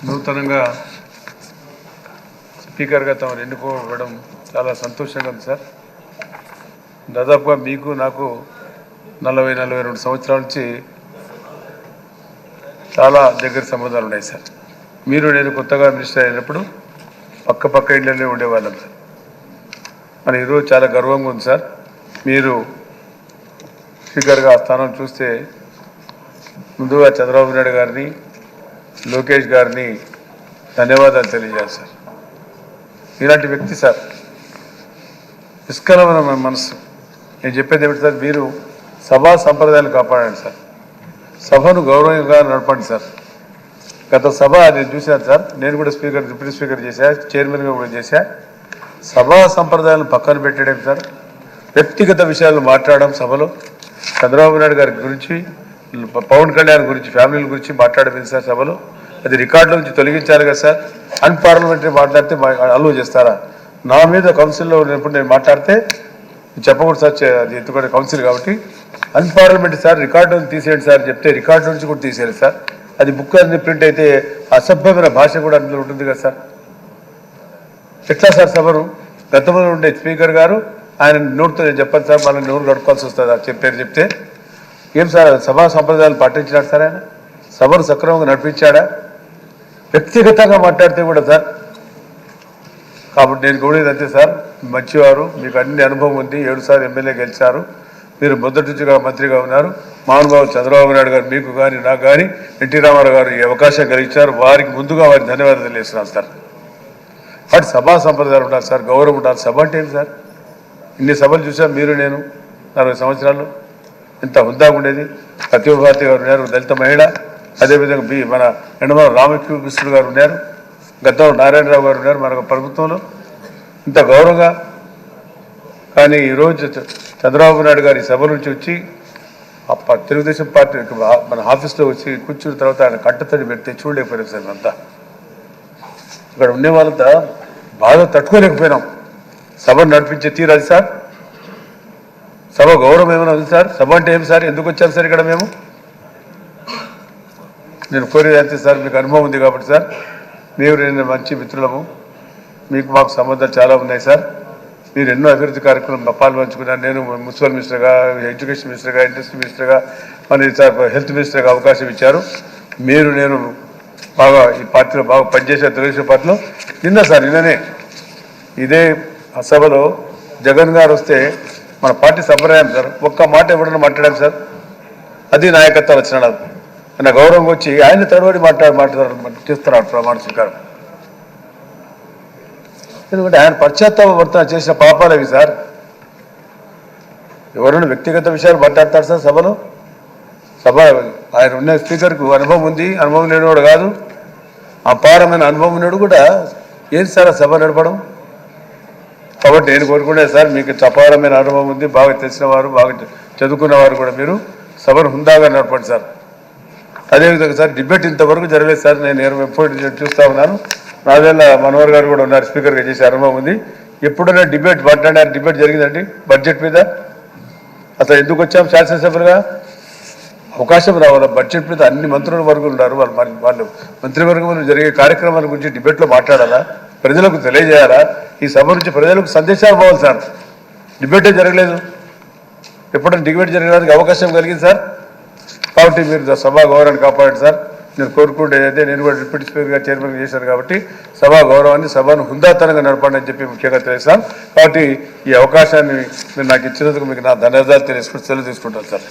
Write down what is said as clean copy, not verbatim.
నూతనంగా స్పీకర్గా తమను ఎన్నుకోవడం చాలా సంతోషంగా ఉంది సార్. దాదాపుగా మీకు నాకు 40-42 సంవత్సరాల నుంచి చాలా దగ్గర సంబంధాలు ఉన్నాయి సార్. మీరు నేను కొత్తగా మినిస్టర్ అయినప్పుడు పక్క ఇళ్ళనే ఉండేవాళ్ళం సార్. మన ఈరోజు చాలా గర్వంగా ఉంది సార్. మీరు స్పీకర్గా ఆ స్థానం చూస్తే ముందుగా చంద్రబాబు నాయుడు గారిని, లోకేష్ గారిని ధన్యవాదాలు తెలియజేయాలి సార్. ఇలాంటి వ్యక్తి సార్, నిష్కలమైన మనసు. నేను చెప్పేది ఏమిటి సార్, మీరు సభా సంప్రదాయాలు కాపాడండి సార్, సభను గౌరవంగా నడపండి సార్. గత సభ నేను చూశాను సార్, నేను కూడా స్పీకర్, డిప్యూటీ స్పీకర్ చేశా, చైర్మన్గా కూడా చేశా. సభా సంప్రదాయాలను పక్కన పెట్టడం సార్, వ్యక్తిగత విషయాలు మాట్లాడడం సభలో, చంద్రబాబు నాయుడు గారి గురించి, పవన్ కళ్యాణ్ గురించి, ఫ్యామిలీల గురించి మాట్లాడలేదు సార్ సభలో. అది రికార్డుల నుంచి తొలగించాలి కదా సార్. అన్పార్లమెంటరీ మాట్లాడితే అలో చేస్తారా? నా మీద కౌన్సిల్లో ఉన్నప్పుడు నేను మాట్లాడితే చెప్పకూడదు సార్, అది ఎందుకంటే కౌన్సిల్ కాబట్టి. అన్పార్లమెంటరీ సార్, రికార్డు నుంచి తీసేయండి సార్ చెప్తే రికార్డు నుంచి కూడా తీసేయాలి సార్. అది బుక్ అన్ని ప్రింట్ అయితే అసభ్యమైన భాష కూడా అందులో ఉంటుంది కదా సార్. ఎట్లా సార్ సభను? గతంలో ఉండే స్పీకర్ గారు ఆయన నోటితో నేను చెప్పాను సార్, మళ్ళీ నోరు గడుపుకోవాల్సి వస్తుంది చెప్పారు. చెప్తే ఏం సార్ సభా సంప్రదాయాలు పాటించినాడు సార్ ఆయన? సభను సక్రమంగా నడిపించాడా? వ్యక్తిగతంగా మాట్లాడితే కూడా సార్. కాబట్టి నేను కూడా అంతే సార్, మంచివారు, మీకు అన్ని అనుభవం ఉంది, 7 సార్లు ఎమ్మెల్యే గెలిచారు, మీరు మొదటి నుంచిగా మంత్రిగా ఉన్నారు. మహానుభావు చంద్రబాబు నాయుడు గారు మీకు కానీ నాకు కానీ ఎన్టీ రామారావు గారు ఈ అవకాశం కలిగించారు. వారికి ముందుగా వారికి ధన్యవాదాలు తెలియజేస్తున్నాను సార్. వాటి సభా సంప్రదాయాలు ఉండాలి సార్, గౌరవం ఉండాలి. సభ అంటే ఏంటి సార్? ఇన్ని సభలు చూసాం మీరు నేను 40 సంవత్సరాలు. ఎంత హుందాగా ఉండేది. ప్రతిభ భారతి గారు ఉన్నారు, దళిత మహిళ. అదేవిధంగా మన ఎండమల రామకృష్ణుడు గారు ఉన్నారు, గతంలో నారాయణరావు గారు ఉన్నారు మన ప్రభుత్వంలో. ఇంత గౌరవంగా. కానీ ఈరోజు చంద్రబాబు నాయుడు గారి సభ నుంచి వచ్చి తెలుగుదేశం పార్టీ మన ఆఫీస్లో వచ్చి కూర్చున్న తర్వాత ఆయన కంటతడి పెడితే చూడలేకపోయినాం సార్. అంతా ఇక్కడ ఉండే వాళ్ళంతా బాగా తట్టుకోలేకపోయినాం. సభను నడిపించే తీరు అది సార్. సభ గౌరవం ఏమైనా ఉంది సార్? సభ అంటే ఏమి సార్? ఎందుకు వచ్చాను సార్ ఇక్కడ మేము? నేను కోరేది అంతే సార్, మీకు అనుభవం ఉంది కాబట్టి సార్. మీరు నేను మంచి మిత్రులము, మీకు మాకు సంబంధాలు చాలా ఉన్నాయి సార్. మీరు ఎన్నో అభివృద్ధి కార్యక్రమం పాల్పంచుకున్నారు. నేను మున్సిపల్ మినిస్టర్గా, ఎడ్యుకేషన్ మినిస్టర్గా, ఇండస్ట్రీ మినిస్టర్గా, మన హెల్త్ మినిస్టర్గా అవకాశం ఇచ్చారు. మీరు నేను బాగా ఈ పార్టీలో బాగా పనిచేసే తెలుగుదేశం పార్టీలో. నిన్ననే ఇదే సభలో జగన్ గారు వస్తే మన పార్టీ సంప్రదాయం సార్, ఒక్క మాట ఎవడన్నా మాట్లాడాం సార్. అది నాయకత్వం వచ్చినాడు. నా గౌరవంగా వచ్చి ఆయన తడబడి చేస్తున్నాడు ప్రమాణ స్వీకారం. ఎందుకంటే ఆయన పశ్చాత్తాప చేసిన పాపాలు అవి సార్. ఎవరైనా వ్యక్తిగత విషయాలు మాట్లాడతారు సార్ సభలో? సభ ఆయన ఉన్న స్పీకర్కు అనుభవం ఉంది, అనుభవం లేనివాడు కాదు, అపారమైన అనుభవం ఉన్నాడు కూడా. ఏంటి సార్ ఆ సభ నడపడం? కాబట్టి నేను కోరుకునే సార్, మీకు అపారమైన అనుభవం ఉంది, బాగా తెలిసిన వారు, బాగా చదువుకున్నవారు కూడా మీరు సభను హుందాగా నడపండి సార్. అదేవిధంగా సార్, డిబేట్ ఇంతవరకు జరగలేదు సార్. నేను ఎప్పుడు చూస్తూ ఉన్నాను. నాదేళ్ళ మనోహర్ గారు కూడా ఉన్నారు, స్పీకర్గా చేసే అనుభవం ఉంది. ఎప్పుడైనా డిబేట్ మాట్లాడారు? డిబేట్ జరిగిందండి బడ్జెట్ మీద? అసలు ఎందుకు వచ్చాం శాసనసభలుగా? అవకాశం రావాలి. బడ్జెట్ మీద అన్ని మంత్రుల వర్గులు ఉన్నారు, వాళ్ళు మంత్రివర్గంలో జరిగే కార్యక్రమాల గురించి డిబేట్లో మాట్లాడాలా? ప్రజలకు తెలియజేయాలా? ఈ సభ నుంచి ప్రజలకు సందేశాలు పోవాలి సార్. డిబేటే జరగలేదు. ఎప్పుడైనా డిబేట్ జరగడానికి అవకాశం కలిగింది సార్. కాబట్టి మీరు సభా గౌరవాన్ని కాపాడండి సార్. నేను కోరుకుంటే నేను కూడా డిప్యూటీ స్పీకర్గా చైర్మన్గా చేశాను కాబట్టి సభా గౌరవాన్ని, సభను హుందాతనంగా నడపండి అని చెప్పి ముఖ్యంగా తెలియజేస్తాను. కాబట్టి ఈ అవకాశాన్ని మీరు నాకు ఇచ్చినందుకు మీకు నా ధన్యవాదాలు సెలవు తీసుకుంటాను సార్.